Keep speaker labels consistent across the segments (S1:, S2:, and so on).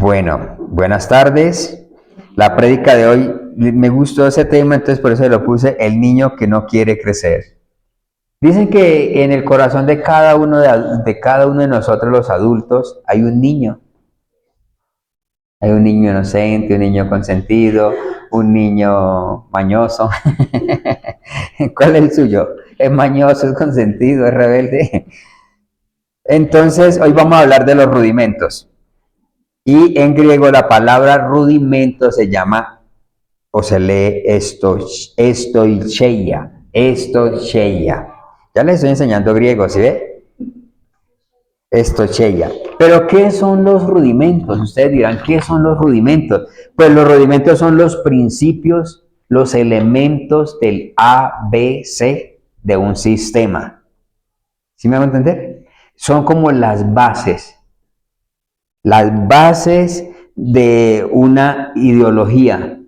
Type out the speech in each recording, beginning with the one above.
S1: Bueno, buenas tardes. La prédica de hoy, me gustó ese tema, entonces por eso lo puse, el niño que no quiere crecer. Dicen que en el corazón de cada uno de nosotros los adultos hay un niño. Hay un niño inocente, un niño consentido, un niño mañoso. ¿Cuál es el suyo? Es mañoso, es consentido, es rebelde. Entonces, hoy vamos a hablar de los rudimentos. Y en griego la palabra rudimento se llama, o se lee estoicheia. Ya les estoy enseñando griego, ¿sí ve? Estoicheia. Pero ¿qué son los rudimentos? Ustedes dirán, ¿qué son los rudimentos? Pues los rudimentos son los principios, los elementos del ABC de un sistema. ¿Sí me van a entender? Son como las bases de una ideología,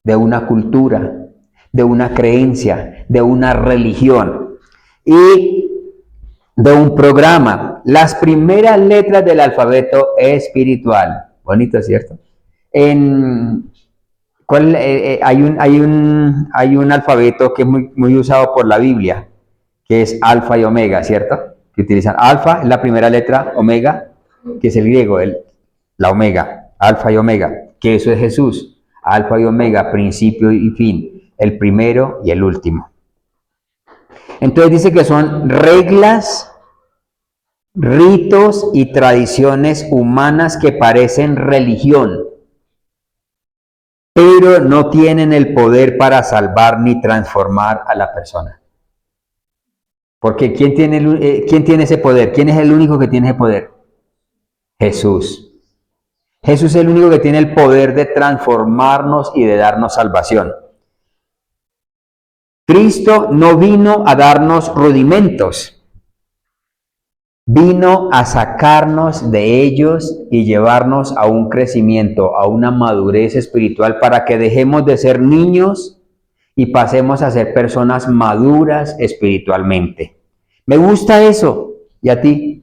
S1: de una cultura, de una creencia, de una religión y de un programa. Las primeras letras del alfabeto espiritual. Bonito, ¿cierto? Hay un alfabeto que es muy usado por la Biblia, que es alfa y omega, ¿cierto? Que utilizan alfa, es la primera letra, omega, que es el griego, la omega, alfa y omega, que eso es Jesús, alfa y omega, principio y fin, el primero y el último. Entonces dice que son reglas, ritos y tradiciones humanas que parecen religión, pero no tienen el poder para salvar ni transformar a la persona. Porque ¿quién tiene ese poder? ¿Quién es el único que tiene ese poder? Jesús. Jesús es el único que tiene el poder de transformarnos y de darnos salvación. Cristo no vino a darnos rudimentos, vino a sacarnos de ellos y llevarnos a un crecimiento, a una madurez espiritual para que dejemos de ser niños y pasemos a ser personas maduras espiritualmente. Me gusta eso. ¿Y a ti?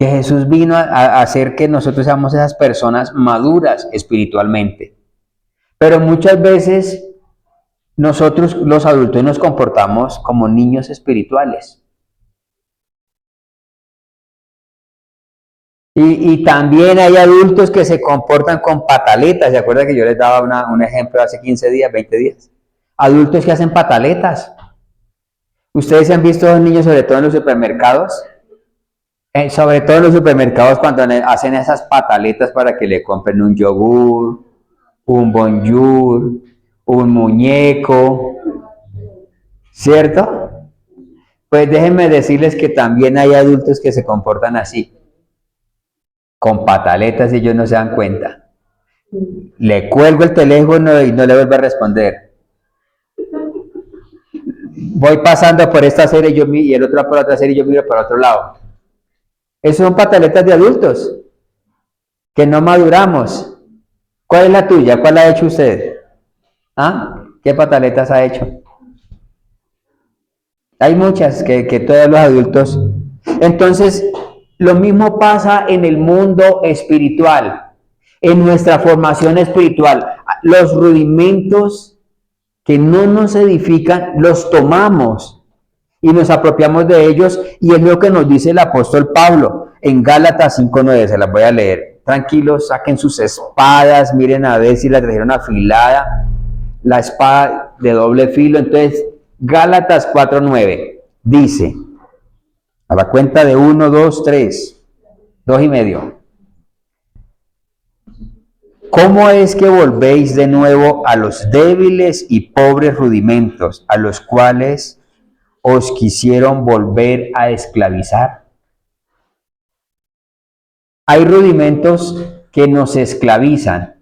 S1: Que Jesús vino a hacer que nosotros seamos esas personas maduras espiritualmente. Pero muchas veces nosotros los adultos nos comportamos como niños espirituales. Y también hay adultos que se comportan con pataletas. ¿Se acuerdan que yo les daba un ejemplo hace 15 días, 20 días? Adultos que hacen pataletas. ¿Ustedes se han visto a los niños, sobre todo en los supermercados? Sobre todo en los supermercados, cuando hacen esas pataletas para que le compren un yogur, un bonjour, un muñeco, ¿cierto? Pues déjenme decirles que también hay adultos que se comportan así, con pataletas y ellos no se dan cuenta. Le cuelgo el teléfono y no le vuelvo a responder. Voy pasando por esta serie y el otro por otra serie y yo miro para otro lado. Esas son pataletas de adultos, que no maduramos. ¿Cuál es la tuya? ¿Cuál ha hecho usted? ¿Ah? ¿Qué pataletas ha hecho? Hay muchas que todos los adultos. Entonces, lo mismo pasa en el mundo espiritual, en nuestra formación espiritual. Los rudimentos que no nos edifican, los tomamos y nos apropiamos de ellos, y es lo que nos dice el apóstol Pablo en Gálatas 5:9, se las voy a leer. Tranquilos, saquen sus espadas, miren a ver si la trajeron afilada, la espada de doble filo. Entonces, Gálatas 4:9 dice, a la cuenta de 1, 2, 3, 2 y medio. ¿Cómo es que volvéis de nuevo a los débiles y pobres rudimentos a los cuales os quisieron volver a esclavizar? Hay rudimentos que nos esclavizan,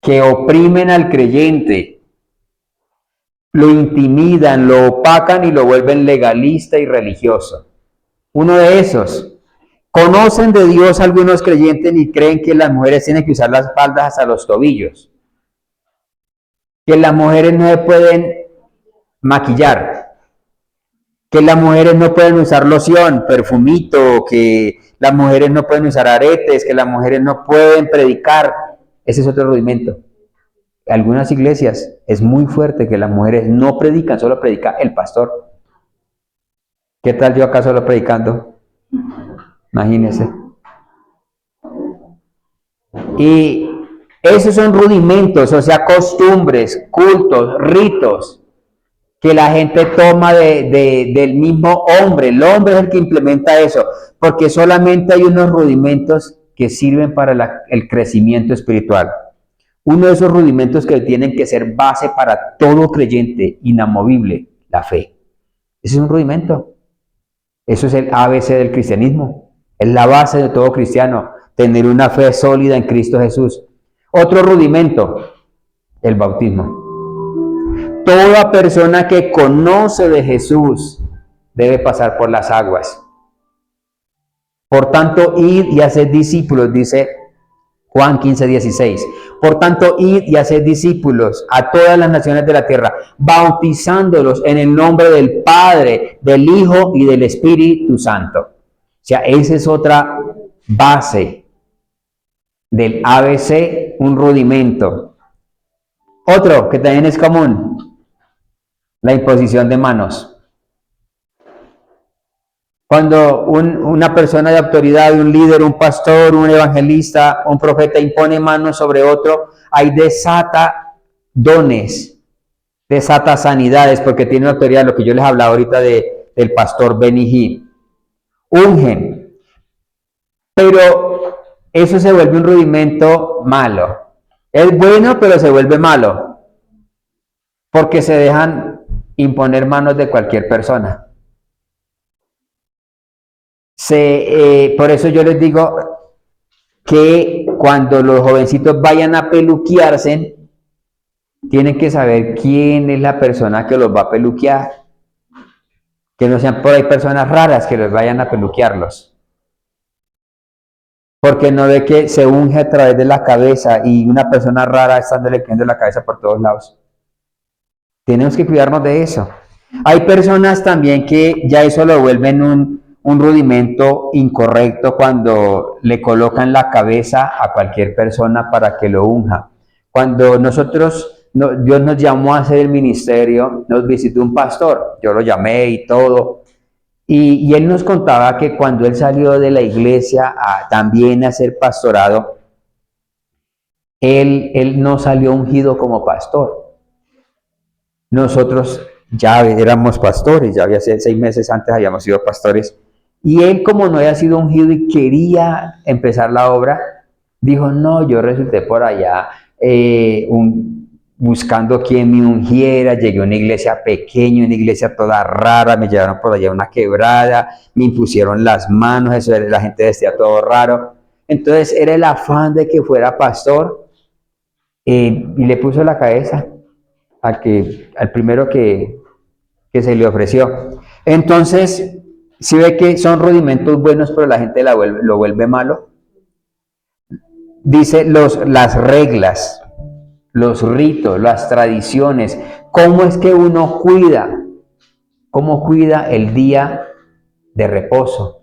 S1: que oprimen al creyente, lo intimidan, lo opacan y lo vuelven legalista y religioso. Uno de esos, conocen de Dios algunos creyentes y creen que las mujeres tienen que usar las faldas hasta los tobillos, que las mujeres no se pueden maquillar, que las mujeres no pueden usar loción, perfumito, que las mujeres no pueden usar aretes, que las mujeres no pueden predicar. Ese es otro rudimento. En algunas iglesias es muy fuerte que las mujeres no predican, solo predica el pastor. ¿Qué tal yo acá solo predicando? Imagínense. Y esos son rudimentos, o sea, costumbres, cultos, ritos, que la gente toma del mismo hombre. El hombre es el que implementa eso, porque solamente hay unos rudimentos que sirven para el crecimiento espiritual. Uno de esos rudimentos que tienen que ser base para todo creyente, inamovible, la fe. Ese es un rudimento. Eso es el ABC del cristianismo. Es la base de todo cristiano, tener una fe sólida en Cristo Jesús. Otro rudimento, el bautismo. Toda persona que conoce de Jesús debe pasar por las aguas. Por tanto, id y haced discípulos, dice Juan 15:16. Por tanto, id y haced discípulos a todas las naciones de la tierra, bautizándolos en el nombre del Padre, del Hijo y del Espíritu Santo. O sea, esa es otra base del ABC, un rudimento. Otro que también es común, la imposición de manos. Cuando una persona de autoridad, un líder, un pastor, un evangelista, un profeta impone manos sobre otro, ahí desata dones, desata sanidades, porque tiene autoridad, lo que yo les hablaba ahorita del pastor Benny Hinn. Ungen. Pero eso se vuelve un rudimento malo. Es bueno, pero se vuelve malo, porque se dejan imponer manos de cualquier persona. Por eso yo les digo que cuando los jovencitos vayan a peluquearse, tienen que saber quién es la persona que los va a peluquear. Que no sean por ahí personas raras que los vayan a peluquearlos. Porque no ve que se unge a través de la cabeza y una persona rara estándole cayendo la cabeza por todos lados. Tenemos que cuidarnos de eso. Hay personas también que ya eso lo vuelven un rudimento incorrecto cuando le colocan la cabeza a cualquier persona para que lo unja. Cuando Dios nos llamó a hacer el ministerio, nos visitó un pastor, yo lo llamé y todo, y él nos contaba que cuando él salió de la iglesia también a hacer pastorado, él no salió ungido como pastor. Nosotros ya éramos pastores, ya había 6 meses antes habíamos sido pastores, y él, como no había sido ungido y quería empezar la obra, dijo, no, yo resulté por allá buscando quien me ungiera, llegué a una iglesia pequeña, una iglesia toda rara, me llevaron por allá a una quebrada, me impusieron las manos, eso, la gente vestía todo raro. Entonces era el afán de que fuera pastor, y le puso la cabeza al primero que se le ofreció. Entonces, si ve que son rudimentos buenos, pero la gente lo vuelve malo. Dice las reglas, los ritos, las tradiciones. ¿Cómo es que uno cuida? ¿Cómo cuida el día de reposo?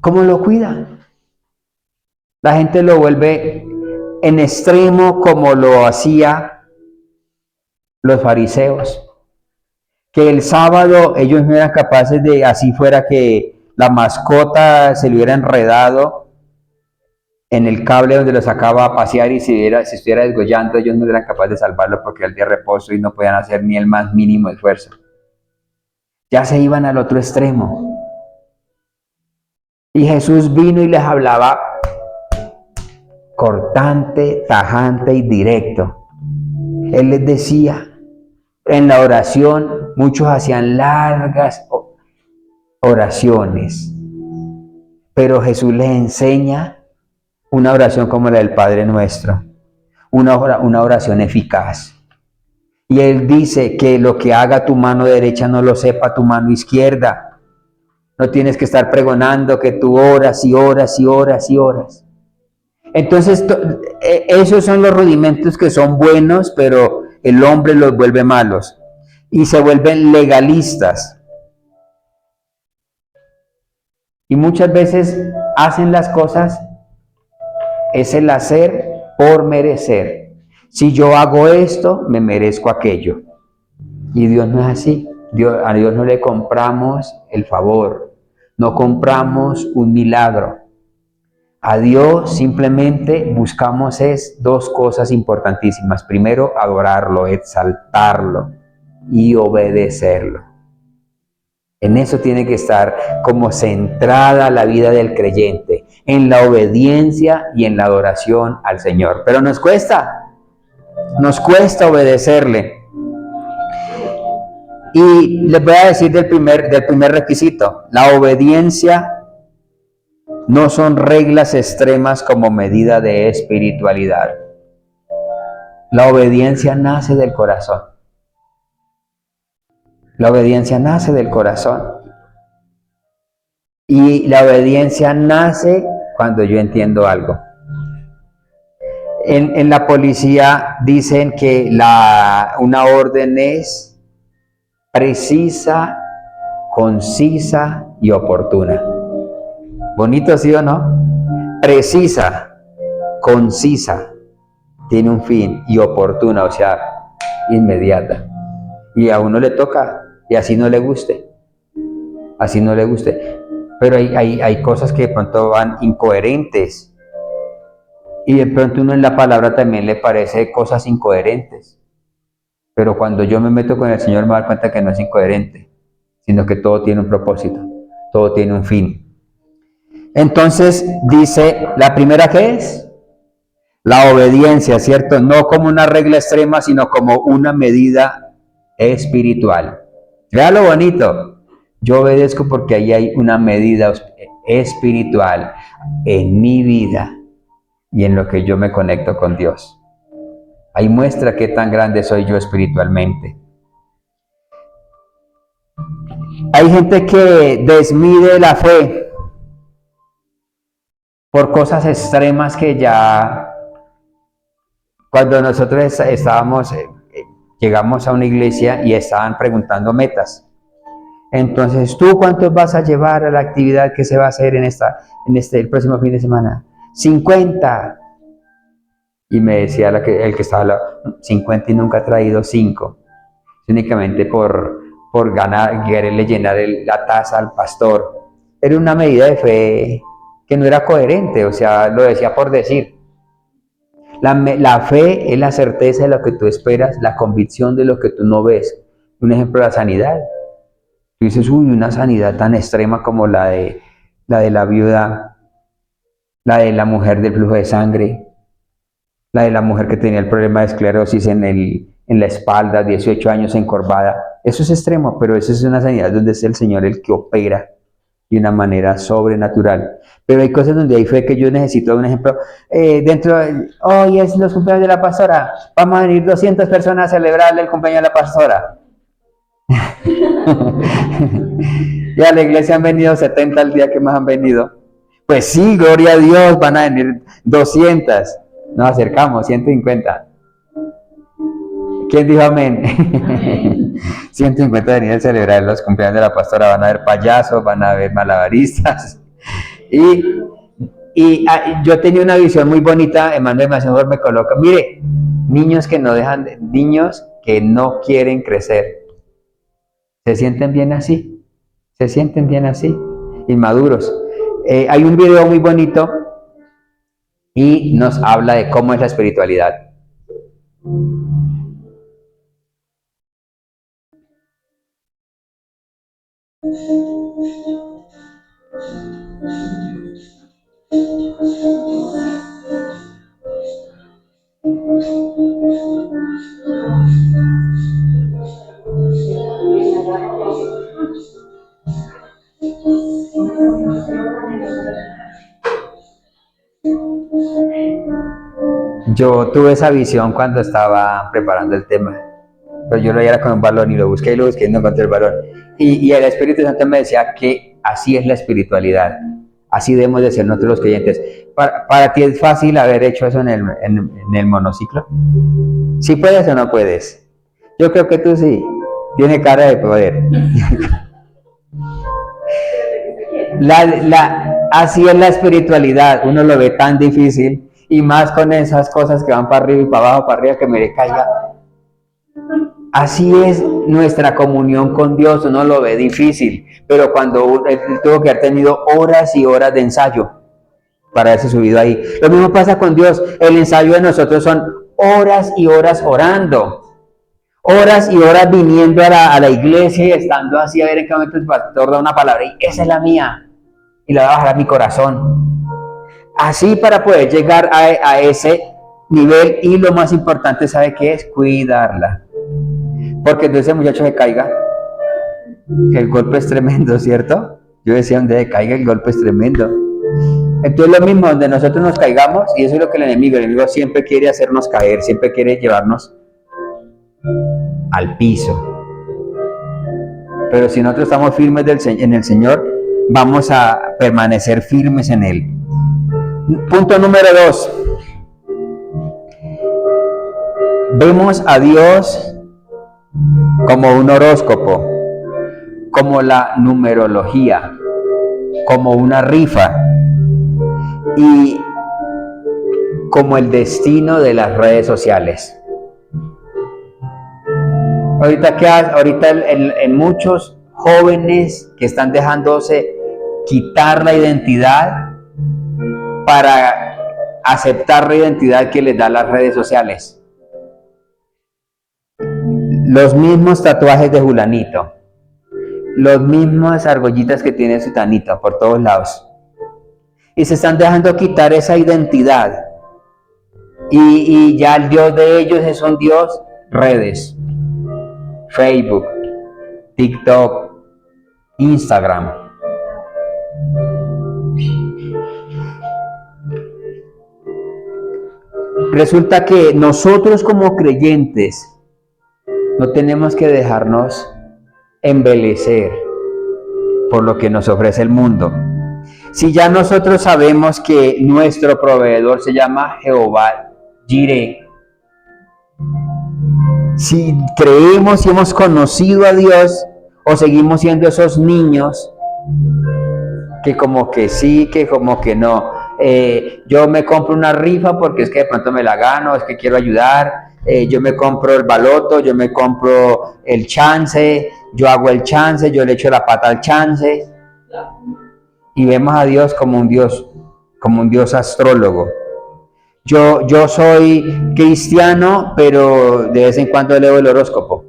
S1: ¿Cómo lo cuida? La gente lo vuelve en extremo como lo hacía los fariseos. Que el sábado ellos no eran capaces de, así fuera que la mascota se le hubiera enredado en el cable donde lo sacaba a pasear y si estuviera desgollando, ellos no eran capaces de salvarlo porque era el día de reposo y no podían hacer ni el más mínimo esfuerzo. Ya se iban al otro extremo. Y Jesús vino y les hablaba cortante, tajante y directo. Él les decía, en la oración, muchos hacían largas oraciones, pero Jesús les enseña una oración como la del Padre Nuestro, una oración eficaz. Y Él dice que lo que haga tu mano derecha no lo sepa tu mano izquierda. No tienes que estar pregonando que tú oras y oras y oras y oras. Entonces, esos son los rudimentos que son buenos, pero el hombre los vuelve malos. y se vuelven legalistas. Y muchas veces hacen las cosas, es el hacer por merecer. Si yo hago esto, me merezco aquello. Y Dios no es así. A Dios no le compramos el favor, no compramos un milagro. A Dios simplemente buscamos dos cosas importantísimas. Primero, adorarlo, exaltarlo y obedecerlo. En eso tiene que estar como centrada la vida del creyente, en la obediencia y en la adoración al Señor. Pero nos cuesta obedecerle. Y les voy a decir del primer requisito: la obediencia no son reglas extremas como medida de espiritualidad. La obediencia nace del corazón. La obediencia nace del corazón. Y la obediencia nace cuando yo entiendo algo. En la policía dicen que una orden es precisa, concisa y oportuna. Bonito, ¿sí o no? Precisa, concisa, tiene un fin, y oportuna, o sea, inmediata. Y a uno le toca, y así no le guste. Así no le guste. Pero hay cosas que de pronto van incoherentes. Y de pronto uno en la palabra también le parece cosas incoherentes. Pero cuando yo me meto con el Señor me doy cuenta que no es incoherente, sino que todo tiene un propósito, todo tiene un fin. Entonces dice, la primera, ¿qué es? La obediencia, ¿cierto? No como una regla extrema, sino como una medida espiritual. Vea lo bonito. Yo obedezco porque ahí hay una medida espiritual en mi vida y en lo que yo me conecto con Dios. Ahí muestra qué tan grande soy yo espiritualmente. Hay gente que desmide la fe por cosas extremas que ya, cuando nosotros llegamos a una iglesia y estaban preguntando metas. Entonces, ¿tú cuántos vas a llevar a la actividad que se va a hacer el próximo fin de semana? 50. Y me decía el que estaba al lado, 50 y nunca ha traído 5. Únicamente por quererle llenar la taza al pastor. Era una medida de fe que no era coherente, o sea, lo decía por decir. La fe es la certeza de lo que tú esperas, la convicción de lo que tú no ves. Un ejemplo, la sanidad. Tú dices, uy, una sanidad tan extrema como la de la viuda, la de la mujer del flujo de sangre, la de la mujer que tenía el problema de esclerosis en la espalda, 18 años encorvada. Eso es extremo, pero eso es una sanidad donde es el Señor el que opera de una manera sobrenatural. Pero hay cosas donde hay fe que yo necesito. Un ejemplo, hoy es los cumpleaños de la pastora, vamos a venir 200 personas a celebrarle el cumpleaños de la pastora. Y a la iglesia han venido 70 al día que más han venido. Pues sí, gloria a Dios, van a venir 200. Nos acercamos, 150. ¿Quién dijo amén? 150 venían a celebrar los cumpleaños de la pastora. Van a haber payasos, van a haber malabaristas. Y yo tenía una visión muy bonita. Emmanuel Mayor me coloca, mire, niños que no quieren crecer. ¿Se sienten bien así? ¿Se sienten bien así? Inmaduros. Hay un video muy bonito y nos habla de cómo es la espiritualidad. Yo tuve esa visión cuando estaba preparando el tema, pero yo lo era con un balón y lo busqué y no encontré el balón. Y el Espíritu Santo me decía que así es la espiritualidad, así debemos de ser nosotros los creyentes. ¿Para ti es fácil haber hecho eso en el monociclo? ¿Sí puedes o no puedes? Yo creo que tú sí. Tiene cara de poder. Así es la espiritualidad, uno lo ve tan difícil, y más con esas cosas que van para arriba y para abajo, para arriba, que me caiga. Así es nuestra comunión con Dios, uno lo ve difícil, pero cuando él tuvo que haber tenido horas y horas de ensayo para haberse subido ahí. Lo mismo pasa con Dios, el ensayo de nosotros son horas y horas orando, horas y horas viniendo a la iglesia y estando así a ver en qué momento el pastor da una palabra y esa es la mía y la voy a bajar a mi corazón. Así para poder llegar a ese nivel, y lo más importante, ¿sabe qué es? Cuidarla. Porque entonces el muchacho se caiga, el golpe es tremendo, ¿cierto? Yo decía, donde se caiga el golpe es tremendo. Entonces lo mismo, donde nosotros nos caigamos, y eso es lo que el enemigo siempre quiere hacernos caer, siempre quiere llevarnos al piso. Pero si nosotros estamos firmes en el Señor, vamos a permanecer firmes en Él. Punto número 2. Vemos a Dios como un horóscopo, como la numerología, como una rifa y como el destino de las redes sociales. Ahorita en muchos jóvenes que están dejándose quitar la identidad para aceptar la identidad que les da las redes sociales. Los mismos tatuajes de Julanito, los mismas argollitas que tiene Sutanito por todos lados. Y se están dejando quitar esa identidad. Y ya el Dios de ellos es un Dios redes. Facebook, TikTok, Instagram. Resulta que nosotros como creyentes no tenemos que dejarnos embelecer por lo que nos ofrece el mundo. Si ya nosotros sabemos que nuestro proveedor se llama Jehová Jireh, si creemos y hemos conocido a Dios, o seguimos siendo esos niños que como que sí, que como que no. Yo me compro una rifa porque es que de pronto me la gano, es que quiero ayudar. Yo me compro el baloto, yo me compro el chance, yo hago el chance, yo le echo la pata al chance. Y vemos a Dios como un Dios astrólogo. Yo soy cristiano, pero de vez en cuando leo el horóscopo.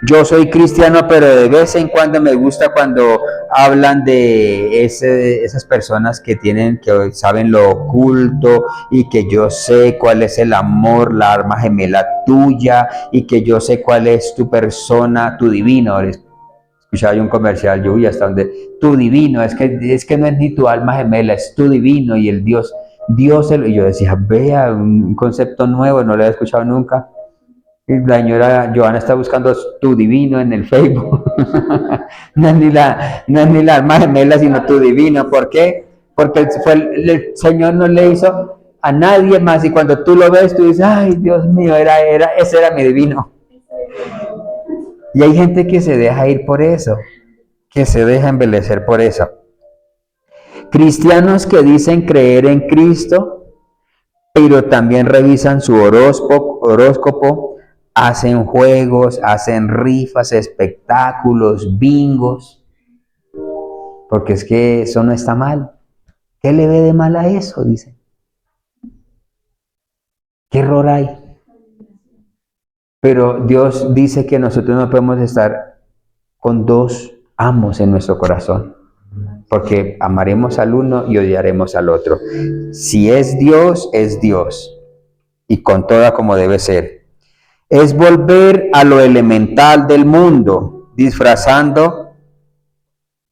S1: Yo soy cristiano, pero de vez en cuando me gusta cuando hablan de esas personas que saben lo oculto, y que yo sé cuál es el amor, la alma gemela tuya, y que yo sé cuál es tu persona, tu divino. Escuchaba yo un comercial, yo vi hasta donde tu divino, es que no es ni tu alma gemela, es tu divino, y el Dios, y yo decía, vea, un concepto nuevo, no lo había escuchado nunca. Y la señora Joana está buscando tu divino en el Facebook. No es ni la alma gemela, sino tu divino. ¿Por qué? Porque el Señor no le hizo a nadie más, y cuando tú lo ves, tú dices, ay, Dios mío, ese era mi divino. Y hay gente que se deja ir por eso, que se deja embelecer por eso. Cristianos que dicen creer en Cristo, pero también revisan su horóscopo, hacen juegos, hacen rifas, espectáculos, bingos, porque es que eso no está mal. ¿Qué le ve de mal a eso? Dice. ¿Qué error hay? Pero Dios dice que nosotros no podemos estar con dos amos en nuestro corazón, porque amaremos al uno y odiaremos al otro. Si es Dios, y con toda como debe ser. Es volver a lo elemental del mundo, disfrazando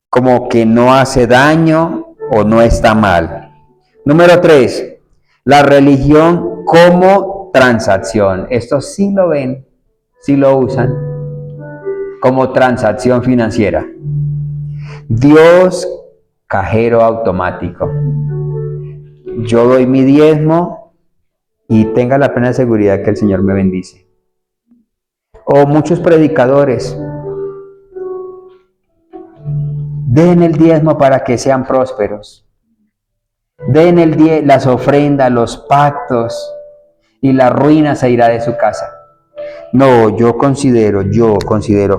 S1: como que no hace daño o no está mal. Número 3, la religión como transacción. Esto sí lo ven, sí lo usan como transacción financiera. Dios, cajero automático. Yo doy mi diezmo y tenga la plena seguridad que el Señor me bendice. o muchos predicadores. Den el diezmo para que sean prósperos. Den las ofrendas, los pactos, y la ruina se irá de su casa. No, yo considero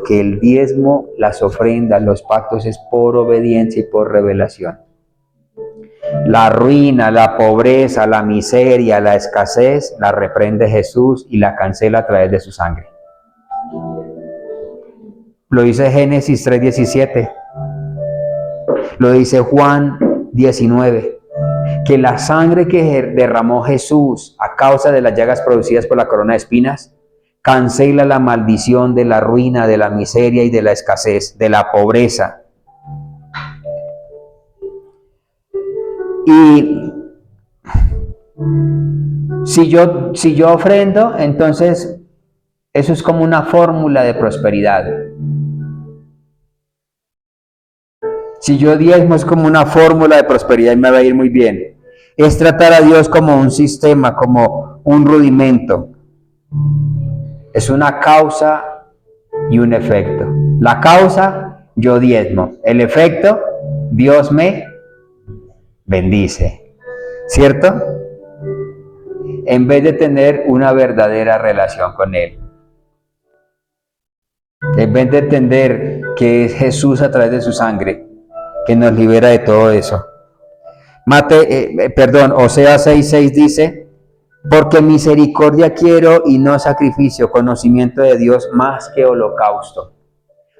S1: que el diezmo, las ofrendas, los pactos es por obediencia y por revelación. La ruina, la pobreza, la miseria, la escasez, la reprende Jesús y la cancela a través de su sangre. Lo dice Génesis 3:17. Lo dice Juan 19. Que la sangre que derramó Jesús a causa de las llagas producidas por la corona de espinas cancela la maldición de la ruina, de la miseria y de la escasez, de la pobreza. Y si yo ofrendo, entonces eso es como una fórmula de prosperidad. Si yo diezmo es como una fórmula de prosperidad y me va a ir muy bien. Es tratar a Dios como un sistema, como un rudimento. Es una causa y un efecto. La causa, yo diezmo. El efecto, Dios me bendice. ¿Cierto? En vez de tener una verdadera relación con Él. En vez de entender que es Jesús a través de su sangre que nos libera de todo eso. Oseas 6:6 dice: porque misericordia quiero y no sacrificio, conocimiento de Dios más que holocausto.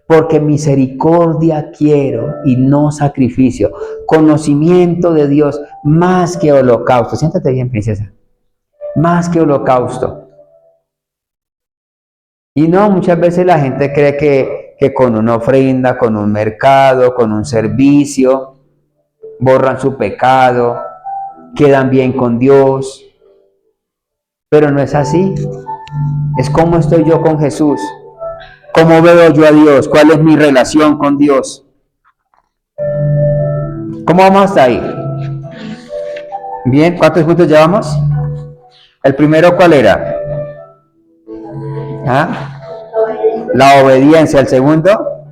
S1: Porque misericordia quiero y no sacrificio, conocimiento de Dios más que holocausto. Siéntate bien, princesa. Más que holocausto. Y no, muchas veces la gente cree que con una ofrenda, con un mercado, con un servicio, borran su pecado, quedan bien con Dios. Pero no es así. Es cómo estoy yo con Jesús. ¿Cómo veo yo a Dios? ¿Cuál es mi relación con Dios? ¿Cómo vamos hasta ahí? Bien, ¿cuántos puntos llevamos? ¿El primero cuál era? ¿Ah? La obediencia. ¿El segundo?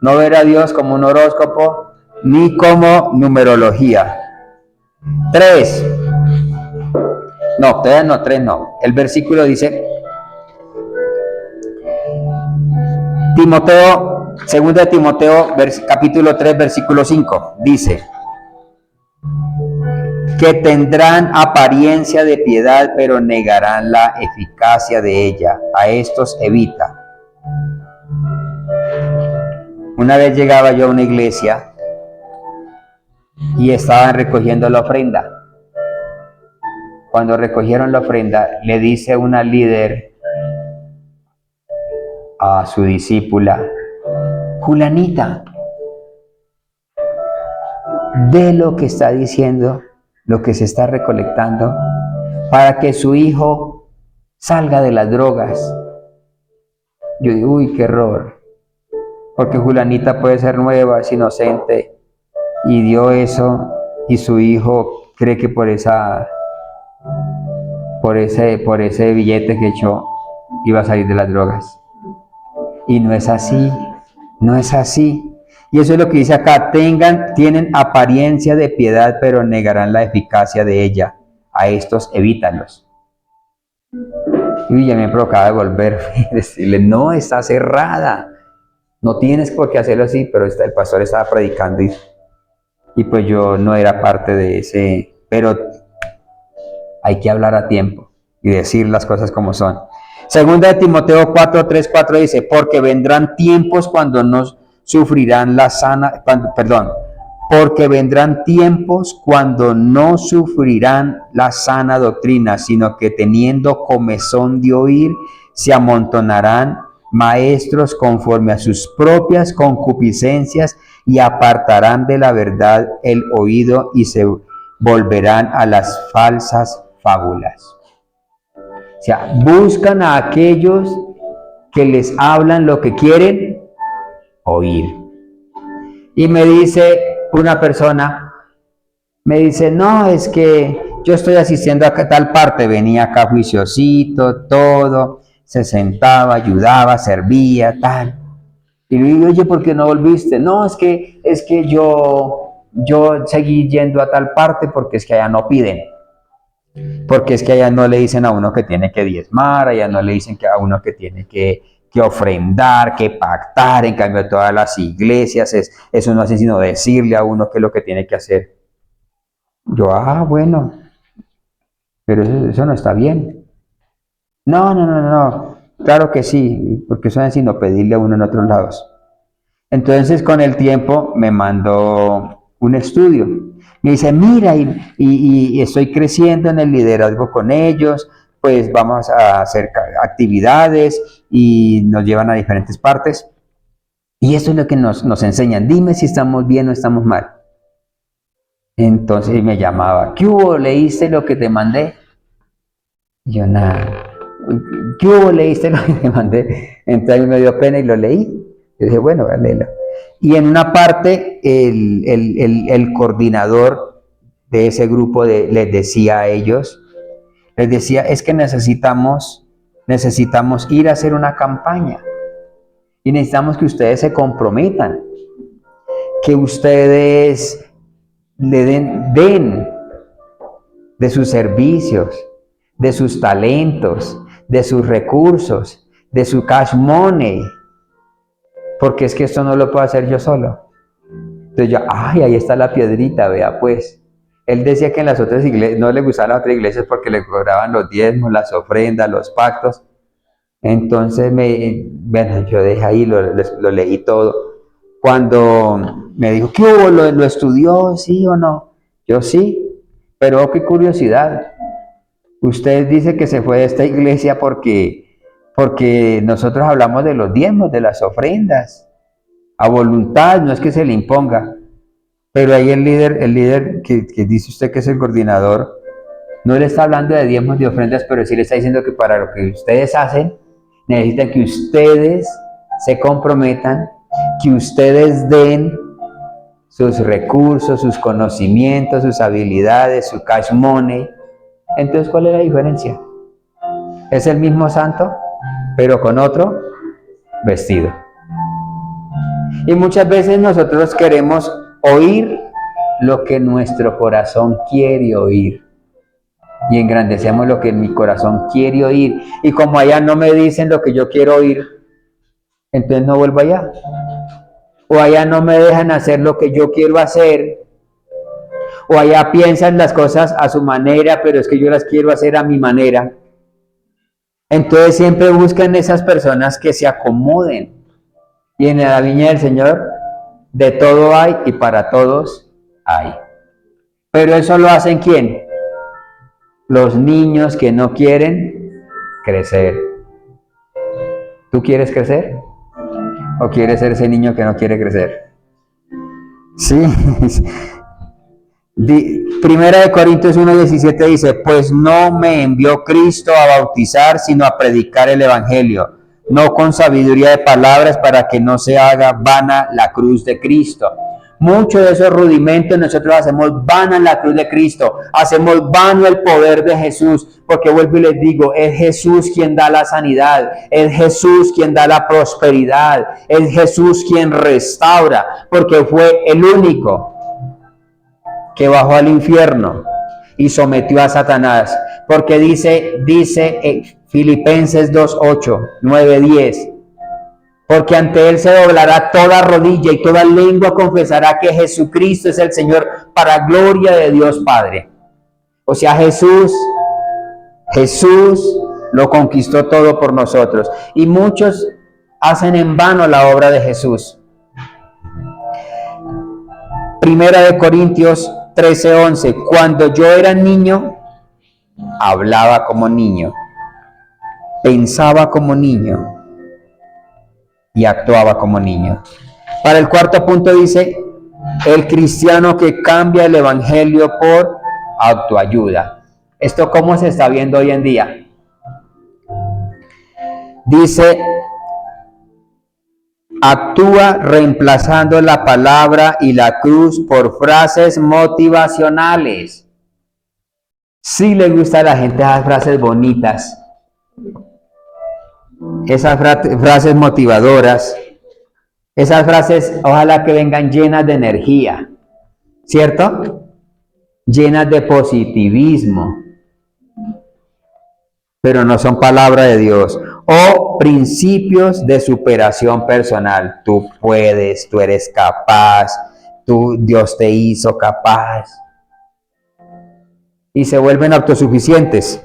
S1: No ver a Dios como un horóscopo ni como numerología. 3. No, todavía no, 3 no. El versículo dice, Timoteo, 2 de Timoteo, capítulo 3, versículo 5, dice, que tendrán apariencia de piedad, pero negarán la eficacia de ella. A estos evita. Una vez llegaba yo a una iglesia y estaban recogiendo la ofrenda. Cuando recogieron la ofrenda, le dice una líder a su discípula, Julanita, de lo que está diciendo, lo que se está recolectando, para que su hijo salga de las drogas. Yo digo, uy, qué error, porque Julanita puede ser nueva, es inocente, y dio eso, y su hijo cree que por ese billete que echó iba a salir de las drogas. Y no es así, no es así. Y eso es lo que dice acá, tienen apariencia de piedad, pero negarán la eficacia de ella. A estos evítalos. Y ya me provocaba devolver y decirle, no, está cerrada. No tienes por qué hacerlo así, pero el pastor estaba predicando y pues yo no era parte de ese, pero hay que hablar a tiempo y decir las cosas como son. Segunda de Timoteo 4:3-4 dice, porque vendrán tiempos cuando no sufrirán porque vendrán tiempos cuando no sufrirán la sana doctrina, sino que teniendo comezón de oír, se amontonarán maestros conforme a sus propias concupiscencias y apartarán de la verdad el oído y se volverán a las falsas fábulas. O sea, buscan a aquellos que les hablan lo que quieren oír. Y me dice una persona, me dice, no, es que yo estoy asistiendo a tal parte, venía acá juiciosito, todo, se sentaba, ayudaba, servía, tal. Y le digo, oye, ¿por qué no volviste? No, es que yo seguí yendo a tal parte porque es que allá no piden. Porque es que allá no le dicen a uno que tiene que diezmar, allá no le dicen que a uno que tiene que ofrendar, que pactar. En cambio, todas las iglesias, eso no hace sino decirle a uno qué es lo que tiene que hacer. Yo, bueno, pero eso no está bien. No, claro que sí, porque eso no es sino pedirle a uno en otros lados. Entonces, con el tiempo, me mandó un estudio. Me dice, mira, y estoy creciendo en el liderazgo con ellos, pues vamos a hacer actividades y nos llevan a diferentes partes. Y eso es lo que nos enseñan. Dime si estamos bien o estamos mal. Entonces me llamaba, ¿qué hubo? ¿Leíste lo que te mandé? Y yo, nada. ¿Qué hubo? ¿Leíste lo que te mandé? Entonces me dio pena y lo leí. Yo dije, bueno, voy a leerlo. Y en una parte, el coordinador de ese grupo les decía a ellos, les decía, es que necesitamos ir a hacer una campaña. Y necesitamos que ustedes se comprometan. Que ustedes le den de sus servicios, de sus talentos, de sus recursos, de su cash money, porque es que esto no lo puedo hacer yo solo. Entonces yo, ahí está la piedrita, vea pues. Él decía que en las otras iglesias, no le gustaban las otras iglesias porque le cobraban los diezmos, las ofrendas, los pactos. Entonces, yo dejé ahí, lo leí todo. Cuando me dijo, ¿qué hubo? ¿Lo estudió, sí o no? Yo sí, pero qué curiosidad. Usted dice que se fue de esta iglesia porque nosotros hablamos de los diezmos, de las ofrendas, a voluntad, no es que se le imponga. Pero ahí el líder que dice usted que es el coordinador, no le está hablando de diezmos, de ofrendas, pero sí le está diciendo que para lo que ustedes hacen, necesitan que ustedes se comprometan, que ustedes den sus recursos, sus conocimientos, sus habilidades, su cash money. Entonces, ¿cuál es la diferencia? Es el mismo santo, pero con otro vestido. Y muchas veces nosotros queremos oír lo que nuestro corazón quiere oír. Y engrandecemos lo que mi corazón quiere oír. Y como allá no me dicen lo que yo quiero oír, entonces no vuelvo allá. O allá no me dejan hacer lo que yo quiero hacer. O allá piensan las cosas a su manera, pero es que yo las quiero hacer a mi manera. Entonces siempre buscan esas personas que se acomoden. Y en la viña del Señor, de todo hay y para todos hay. Pero eso lo hacen ¿quién? Los niños que no quieren crecer. ¿Tú quieres crecer? ¿O quieres ser ese niño que no quiere crecer? Sí. Primera de Corintios 1:17 dice, pues no me envió Cristo a bautizar, sino a predicar el evangelio, no con sabiduría de palabras para que no se haga vana la cruz de Cristo. Muchos de esos rudimentos nosotros hacemos vana la cruz de Cristo, hacemos vano el poder de Jesús, porque vuelvo y les digo, es Jesús quien da la sanidad, es Jesús quien da la prosperidad, es Jesús quien restaura, porque fue el único que bajó al infierno y sometió a Satanás, porque dice Filipenses 2:8, 9:10, porque ante él se doblará toda rodilla y toda lengua confesará que Jesucristo es el Señor, para gloria de Dios Padre. O sea, Jesús lo conquistó todo por nosotros, y muchos hacen en vano la obra de Jesús. Primera de Corintios 13:11, cuando yo era niño, hablaba como niño, pensaba como niño y actuaba como niño. Para el cuarto punto dice, el cristiano que cambia el evangelio por autoayuda. ¿Esto cómo se está viendo hoy en día? Dice, actúa reemplazando la palabra y la cruz por frases motivacionales. Sí le gusta a la gente esas frases bonitas. esas frases motivadoras, esas frases ojalá que vengan llenas de energía, ¿cierto? Llenas de positivismo, pero no son palabra de Dios. O principios de superación personal. Tú puedes, tú eres capaz, Dios te hizo capaz. Y se vuelven autosuficientes,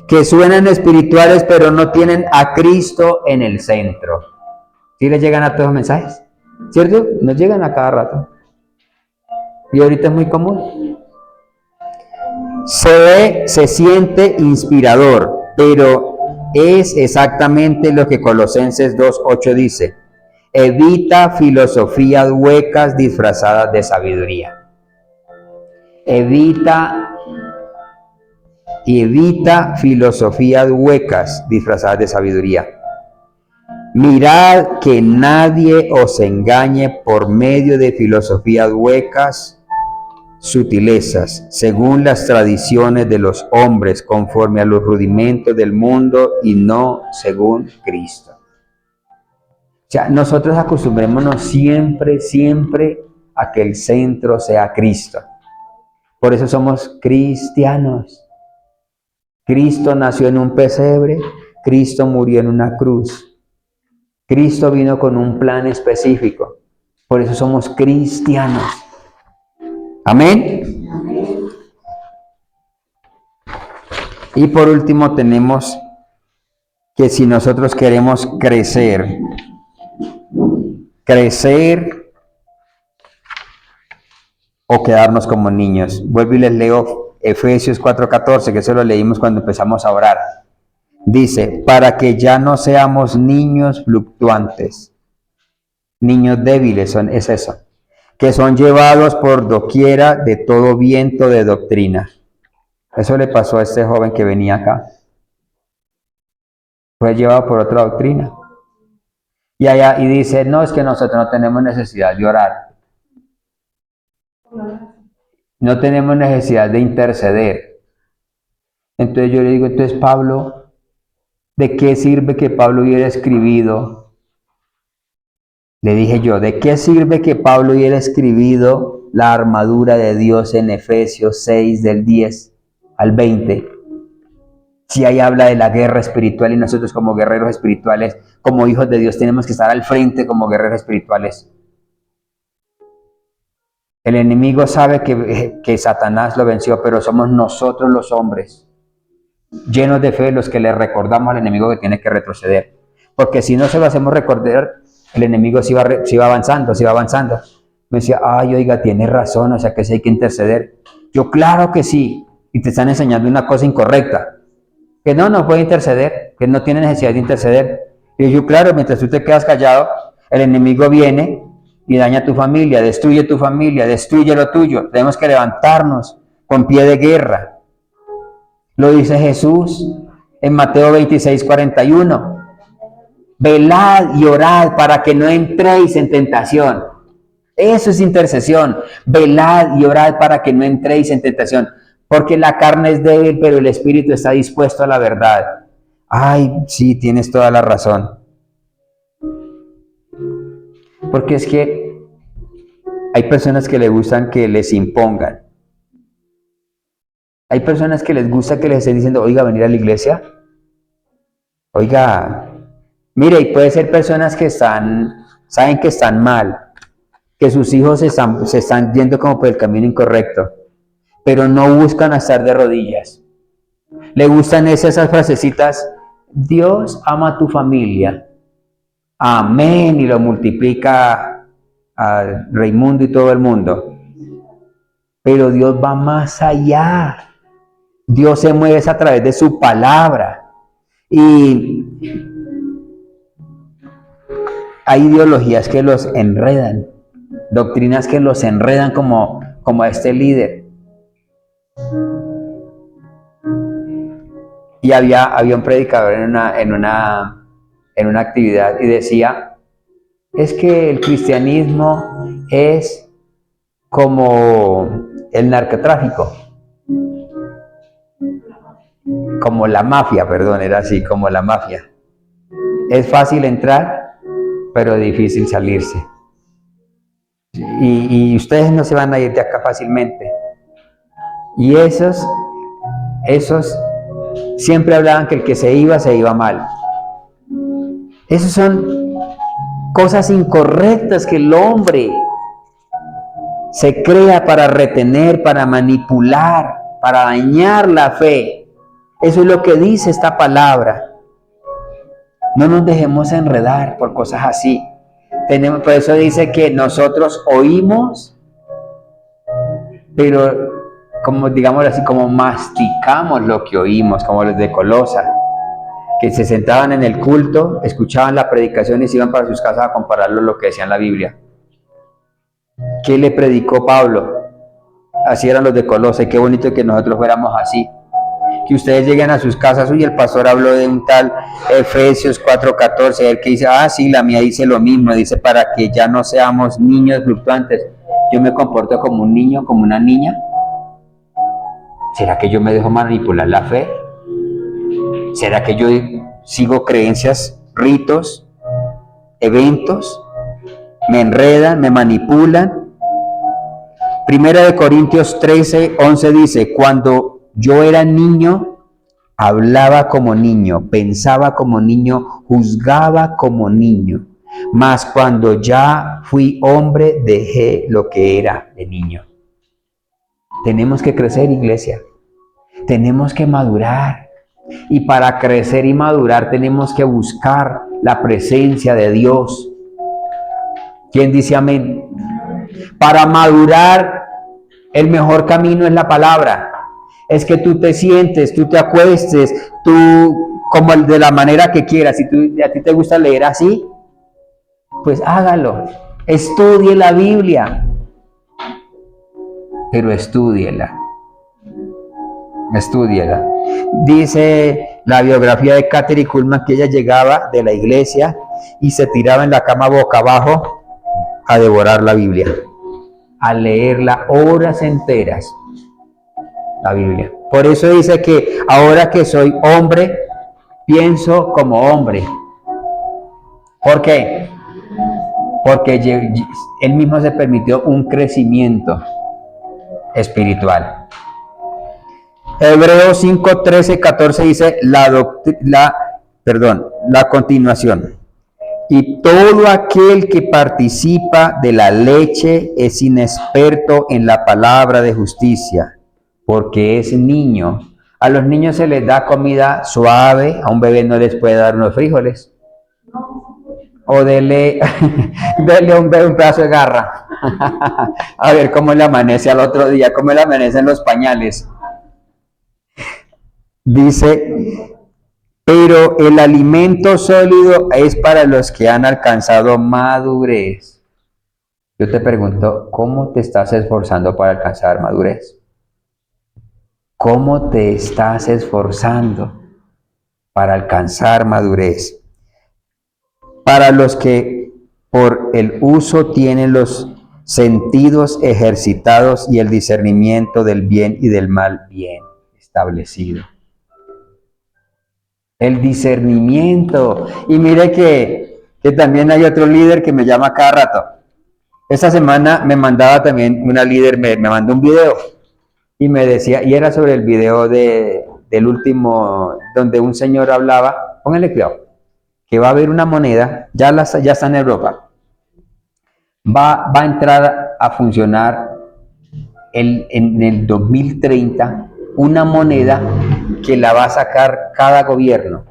S1: que suenan espirituales, pero no tienen a Cristo en el centro. ¿Sí les llegan a todos los mensajes? ¿Cierto? Nos llegan a cada rato. Y ahorita es muy común. Se siente inspirador, pero es exactamente lo que Colosenses 2:8 dice. Evita filosofías huecas disfrazadas de sabiduría. Evita filosofías huecas disfrazadas de sabiduría. Mirad que nadie os engañe por medio de filosofías huecas, sutilezas, según las tradiciones de los hombres, conforme a los rudimentos del mundo y no según Cristo. O sea, nosotros acostumbrémonos siempre a que el centro sea Cristo. Por eso somos cristianos. Cristo nació en un pesebre, Cristo murió en una cruz. Cristo vino con un plan específico. Por eso somos cristianos. Amén. Y por último tenemos que si nosotros queremos crecer o quedarnos como niños. Vuelvo y les leo Efesios 4:14, que eso lo leímos cuando empezamos a orar. Dice, para que ya no seamos niños fluctuantes, niños débiles, es eso, que son llevados por doquiera de todo viento de doctrina. Eso le pasó a este joven que venía acá. Fue llevado por otra doctrina. Y dice, no, es que nosotros no tenemos necesidad de orar. No tenemos necesidad de interceder. Entonces yo le digo, entonces Pablo, ¿de qué sirve que Pablo hubiera escribido? Le dije yo, ¿de qué sirve que Pablo hubiera escribido la armadura de Dios en Efesios 6 del 10 al 20? Si ahí habla de la guerra espiritual y nosotros como guerreros espirituales, como hijos de Dios, tenemos que estar al frente como guerreros espirituales. El enemigo sabe que Satanás lo venció, pero somos nosotros los hombres, llenos de fe, los que le recordamos al enemigo que tiene que retroceder. Porque si no se lo hacemos recordar, el enemigo se iba avanzando. Me decía, ay, oiga, tiene razón, o sea que sí hay que interceder. Yo, claro que sí, y te están enseñando una cosa incorrecta. Que no puede interceder, que no tiene necesidad de interceder. Y yo, claro, mientras tú te quedas callado, el enemigo viene y daña tu familia, destruye lo tuyo. Tenemos que levantarnos con pie de guerra. Lo dice Jesús en Mateo 26:41. Velad y orad para que no entréis en tentación. Eso es intercesión. Velad y orad para que no entréis en tentación. Porque la carne es débil, pero el espíritu está dispuesto a la verdad. Ay, sí, tienes toda la razón. Porque es que hay personas que les gustan que les impongan. Hay personas que les gusta que les estén diciendo, oiga, venir a la iglesia. Oiga, mire, y puede ser personas que saben que están mal, que sus hijos se están yendo como por el camino incorrecto, pero no buscan estar de rodillas. Le gustan esas frasecitas, Dios ama a tu familia, amén, y lo multiplica a Raimundo y todo el mundo. Pero Dios va más allá. Dios se mueve a través de su palabra. Y hay ideologías que los enredan, doctrinas que los enredan como a este líder. Y había un predicador en una actividad y decía, es que el cristianismo es como el narcotráfico, como la mafia, perdón, era así, como la mafia. Es fácil entrar, pero difícil salirse. Y ustedes no se van a ir de acá fácilmente. Y esos siempre hablaban que el que se iba mal. Esas son cosas incorrectas que el hombre se crea para retener, para manipular, para dañar la fe. Eso es lo que dice esta palabra. No nos dejemos enredar por cosas así. Por eso dice que nosotros oímos, pero como digamos así, como masticamos lo que oímos, como los de Colosa, que se sentaban en el culto, escuchaban la predicación y se iban para sus casas a compararlo con lo que decía en la Biblia. ¿Qué le predicó Pablo? Así eran los de Colosa, y qué bonito que nosotros fuéramos así. Que ustedes lleguen a sus casas, uy, el pastor habló de un tal Efesios 4:14, el que dice, sí, la mía dice lo mismo, dice para que ya no seamos niños fluctuantes. Yo me comporto como un niño, como una niña. ¿Será que yo me dejo manipular la fe? ¿Será que yo sigo creencias, ritos, eventos? ¿Me enredan, me manipulan? Primera de Corintios 13:11 dice, cuando yo era niño, hablaba como niño, pensaba como niño, juzgaba como niño. Mas cuando ya fui hombre, dejé lo que era de niño. Tenemos que crecer, iglesia. Tenemos que madurar. Y para crecer y madurar tenemos que buscar la presencia de Dios. ¿Quién dice amén? Para madurar, el mejor camino es la palabra. Es que tú te sientes, tú te acuestes, tú como de la manera que quieras. Si a ti te gusta leer así, pues hágalo. Estudie la Biblia. Pero estúdiela. Estúdiela. Dice la biografía de Katherine Kuhlman que ella llegaba de la iglesia y se tiraba en la cama boca abajo a devorar la Biblia, a leerla horas enteras, la Biblia. Por eso dice que ahora que soy hombre, pienso como hombre. ¿Por qué? Porque él mismo se permitió un crecimiento espiritual. Hebreos 5, 13, 14 dice la continuación. Y todo aquel que participa de la leche es inexperto en la palabra de justicia, porque es niño. A los niños se les da comida suave, a un bebé no les puede dar unos frijoles. O dele a un bebé un pedazo de garra. A ver cómo le amanece al otro día, cómo le amanecen los pañales. Dice, pero el alimento sólido es para los que han alcanzado madurez. Yo te pregunto, ¿cómo te estás esforzando para alcanzar madurez? ¿Cómo te estás esforzando para alcanzar madurez? Para los que por el uso tienen los sentidos ejercitados y el discernimiento del bien y del mal bien establecido. El discernimiento. Y mire que también hay otro líder que me llama cada rato. Esta semana me mandaba también una líder, me mandó un video y me decía, y era sobre el video del último, donde un señor hablaba, pónganle cuidado, que va a haber una moneda, ya está en Europa, va a entrar a funcionar en el 2030 una moneda que la va a sacar cada gobierno,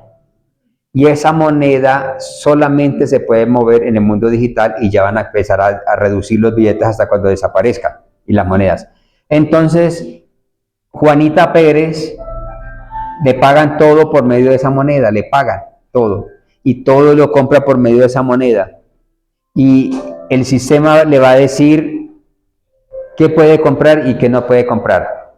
S1: y esa moneda solamente se puede mover en el mundo digital y ya van a empezar a reducir los billetes hasta cuando desaparezcan y las monedas. Entonces Juanita Pérez le pagan todo por medio de esa moneda, le pagan todo y todo lo compra por medio de esa moneda, y el sistema le va a decir qué puede comprar y qué no puede comprar,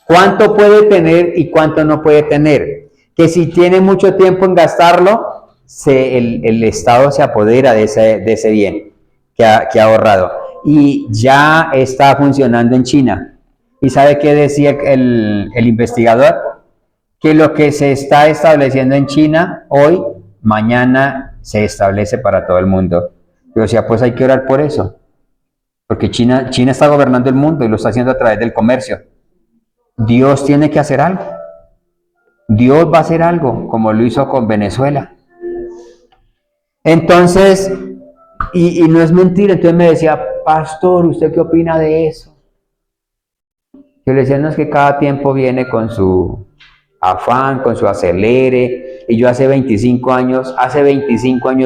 S1: cuánto puede tener y cuánto no puede tener, que si tiene mucho tiempo en gastarlo, el Estado se apodera de ese bien que ha ahorrado. Y ya está funcionando en China. ¿Y sabe qué decía el investigador? Que lo que se está estableciendo en China hoy mañana se establece para todo el mundo. Yo decía, pues hay que orar por eso, porque China está gobernando el mundo y lo está haciendo a través del comercio. Dios tiene que hacer algo. Dios va a hacer algo, como lo hizo con Venezuela. Entonces, y no es mentira, entonces me decía, pastor, ¿usted qué opina de eso? Yo le decía, no, es que cada tiempo viene con su afán, con su acelere, y yo hace 25 años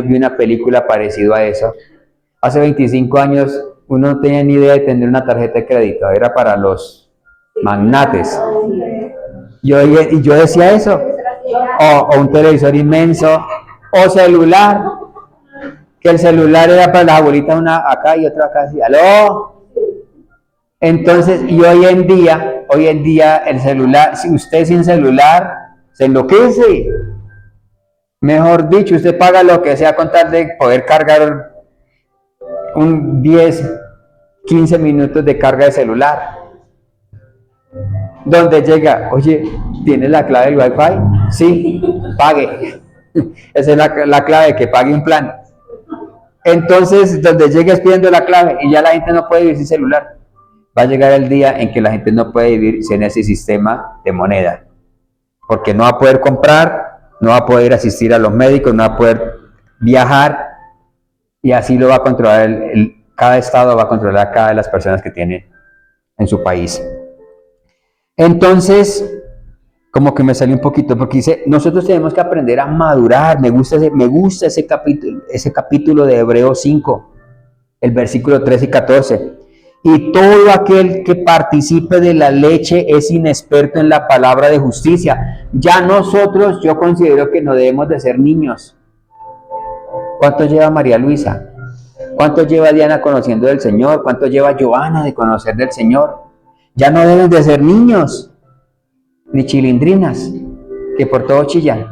S1: vi una película parecida a eso. Hace 25 años uno no tenía ni idea de tener una tarjeta de crédito, era para los magnates. Y yo decía eso, o un televisor inmenso, o celular, que el celular era para las abuelitas, una acá y otra acá, así, ¡aló! Entonces, y hoy en día el celular, si usted sin celular se enloquece. Mejor dicho, usted paga lo que sea con tal de poder cargar un 10, 15 minutos de carga de celular. Donde llega, oye, ¿tiene la clave del Wi-Fi? Sí, pague. Esa es la clave, que pague un plan. Entonces, donde llegues pidiendo la clave y ya la gente no puede vivir sin celular. Va a llegar el día en que la gente no puede vivir sin ese sistema de moneda. Porque no va a poder comprar, no va a poder asistir a los médicos, no va a poder viajar. Y así lo va a controlar, cada estado va a controlar a cada de las personas que tiene en su país. Entonces, como que me salió un poquito, porque dice, nosotros tenemos que aprender a madurar. Me gusta ese capítulo de Hebreos 5, el versículo 13 y 14. Y todo aquel que participe de la leche es inexperto en la palabra de justicia. Ya nosotros, yo considero que no debemos de ser niños. ¿Cuánto lleva María Luisa? ¿Cuánto lleva Diana conociendo del Señor? ¿Cuánto lleva Joana de conocer del Señor? Ya no deben de ser niños, ni chilindrinas, que por todo chillan.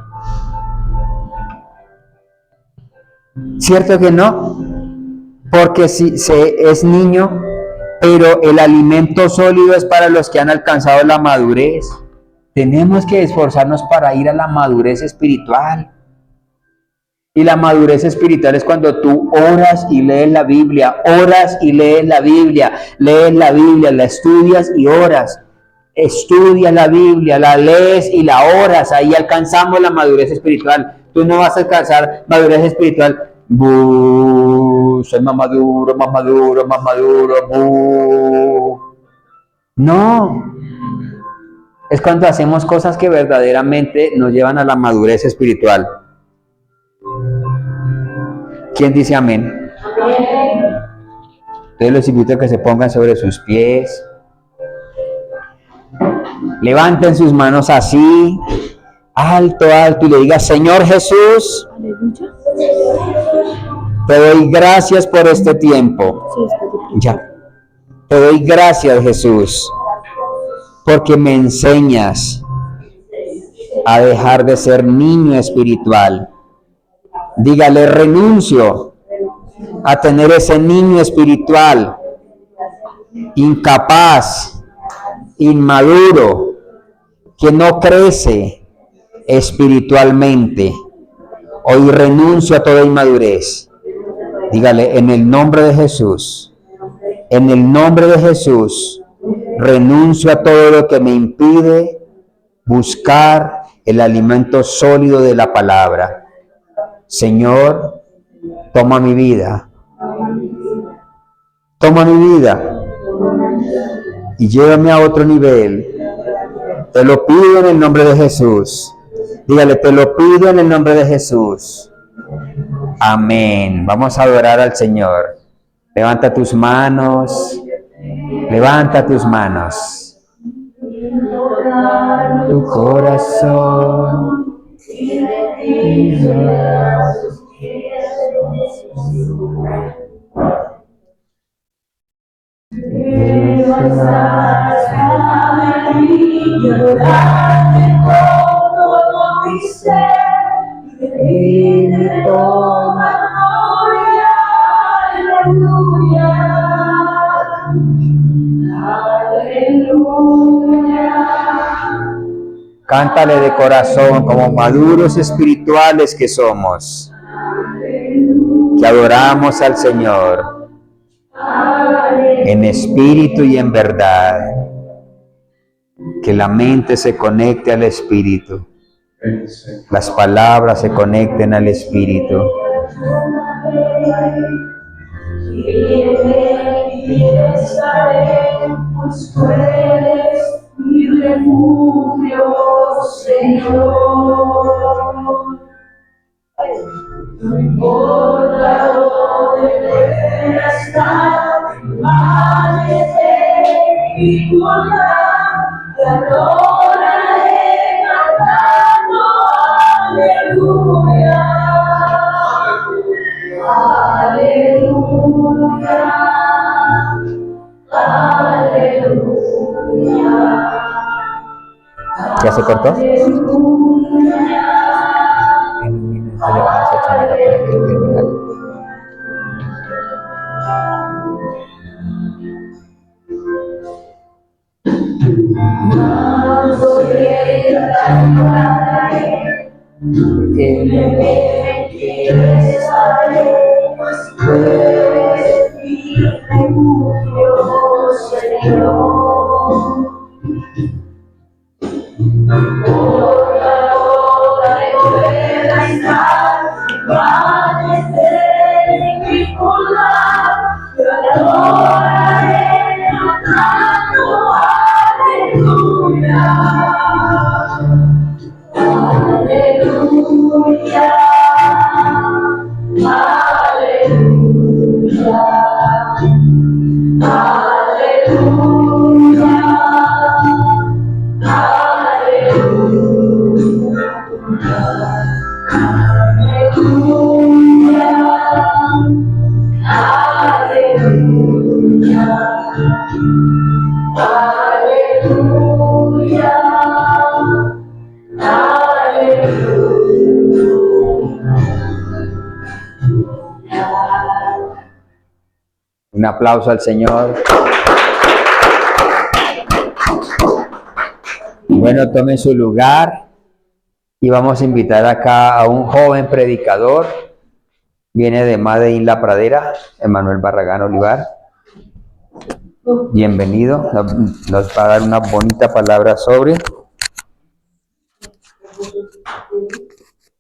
S1: ¿Cierto que no? Porque si se es niño, pero el alimento sólido es para los que han alcanzado la madurez. Tenemos que esforzarnos para ir a la madurez espiritual. Y la madurez espiritual es cuando tú oras y lees la Biblia, la estudias y oras. Estudias la Biblia, la lees y la oras. Ahí alcanzamos la madurez espiritual. Tú no vas a alcanzar madurez espiritual. Soy más maduro. No. Es cuando hacemos cosas que verdaderamente nos llevan a la madurez espiritual. ¿Quién dice amén? Entonces los invito a que se pongan sobre sus pies. Levanten sus manos así, alto, y le digan, Señor Jesús, te doy gracias por este tiempo. Ya. Te doy gracias, Jesús, porque me enseñas a dejar de ser niño espiritual. Dígale, renuncio a tener ese niño espiritual, incapaz, inmaduro, que no crece espiritualmente. Hoy renuncio a toda inmadurez. Dígale, en el nombre de Jesús, renuncio a todo lo que me impide buscar el alimento sólido de la palabra. Señor, toma mi vida y llévame a otro nivel. Te lo pido en el nombre de Jesús. Dígale, te lo pido en el nombre de Jesús. Amén. Vamos a adorar al Señor. Levanta tus manos. Tu corazón. Llorarte con todo mi ser y de toda gloria, aleluya, aleluya. Cántale de corazón como maduros espirituales que somos, que adoramos al Señor en espíritu y en verdad. Que la mente se conecte al espíritu, las palabras se conecten al espíritu. Y estaremos, tú eres mi refugio, Señor. No importa dónde pueda estar, amanecer y colgar, te adoraré cantando aleluya. Aleluya, aleluya. ¿Ya se cortó? Un aplauso al Señor. Bueno, tomen su lugar y vamos a invitar acá a un joven predicador. Viene de Medellín La Pradera, Emanuel Barragán Olivar. Bienvenido. Nos va a dar una bonita palabra sobre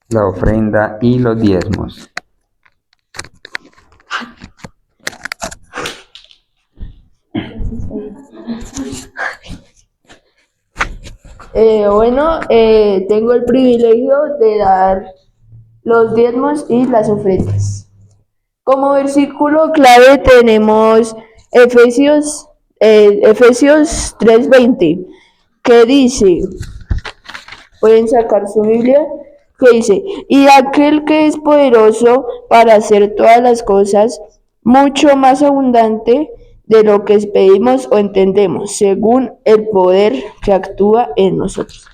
S1: la ofrenda y los diezmos.
S2: Tengo el privilegio de dar los diezmos y las ofrendas. Como versículo clave tenemos Efesios 3:20, que dice, pueden sacar su Biblia, que dice, y aquel que es poderoso para hacer todas las cosas mucho más abundante de lo que pedimos o entendemos, según el poder que actúa en nosotros.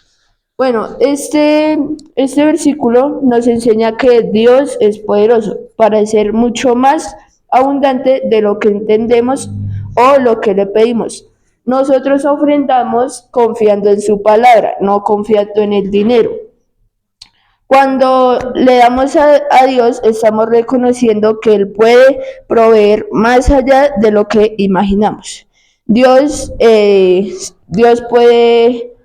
S2: Bueno, este versículo nos enseña que Dios es poderoso para hacer mucho más abundante de lo que entendemos o lo que le pedimos. Nosotros ofrendamos confiando en su palabra, no confiando en el dinero. Cuando le damos a Dios, estamos reconociendo que Él puede proveer más allá de lo que imaginamos. Dios puede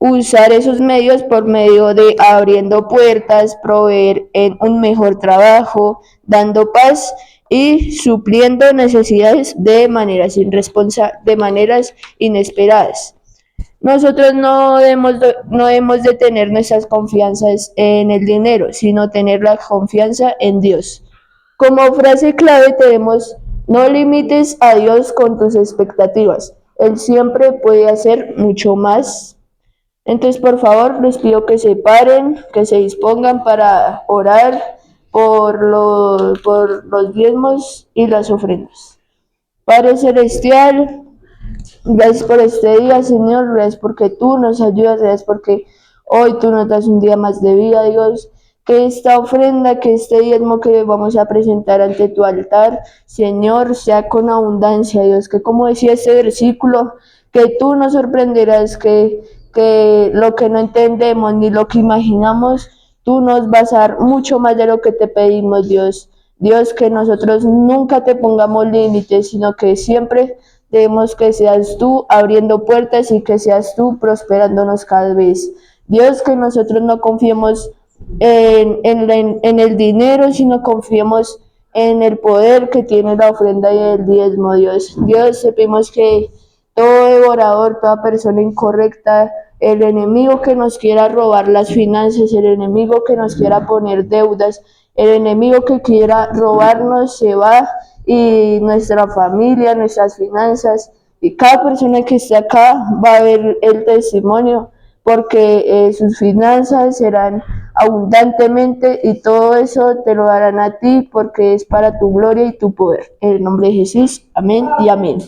S2: usar esos medios por medio de abriendo puertas, proveer en un mejor trabajo, dando paz y supliendo necesidades de maneras inesperadas. Nosotros no debemos de tener nuestras confianzas en el dinero, sino tener la confianza en Dios. Como frase clave tenemos, no limites a Dios con tus expectativas. Él siempre puede hacer mucho más. Entonces, por favor, les pido que se paren, que se dispongan para orar por los diezmos y las ofrendas. Padre Celestial, gracias por este día, Señor, gracias porque tú nos ayudas, gracias porque hoy tú nos das un día más de vida, Dios. Que esta ofrenda, que este diezmo que vamos a presentar ante tu altar, Señor, sea con abundancia, Dios. Que como decía este versículo, que tú nos sorprenderás, que que lo que no entendemos ni lo que imaginamos, tú nos vas a dar mucho más de lo que te pedimos, Dios. Dios, que nosotros nunca te pongamos límites, sino que siempre debemos que seas tú abriendo puertas y que seas tú prosperándonos cada vez. Dios, que nosotros no confiemos en el dinero, sino confiemos en el poder que tiene la ofrenda y el diezmo, Dios. Dios, sepamos que todo devorador, toda persona incorrecta, el enemigo que nos quiera robar las finanzas, el enemigo que nos quiera poner deudas, el enemigo que quiera robarnos se va, y nuestra familia, nuestras finanzas, y cada persona que esté acá va a ver el testimonio, porque sus finanzas serán abundantemente y todo eso te lo darán a ti porque es para tu gloria y tu poder. En el nombre de Jesús, amén y amén.